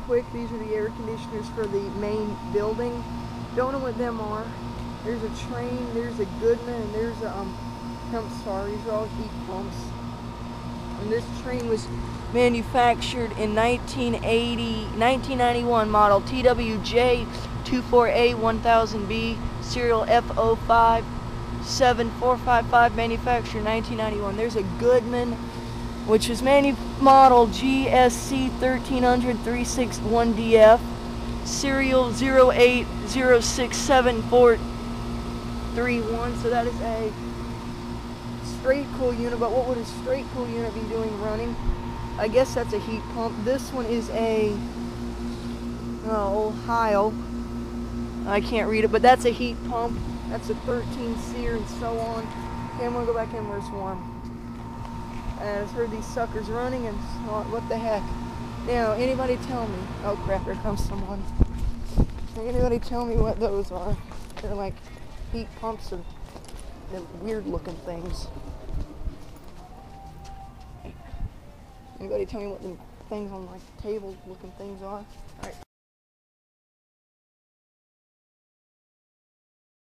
quick. These are the air conditioners for the main building. Don't know what them are. There's a Trane, there's a Goodman, and there's a pump star. These are all heat pumps. And this Trane was manufactured in 1991 model TWJ 24A1000B, serial F057455, manufactured 1991. There's a Goodman, which was model GSC 1300361DF, serial 08067431. So that is a straight cool unit. But what would a straight cool unit be doing running? I guess that's a heat pump. This one is a Heil. I can't read it, but that's a heat pump. That's a 13 SEER and so on. Okay, I'm gonna go back in where it's warm. And I've heard these suckers running, and what the heck? Now, anybody tell me? Oh crap! Here comes someone. Anybody tell me what those are? They're like heat pumps or they're weird-looking things. Anybody tell me what the things on like table-looking things are? All right.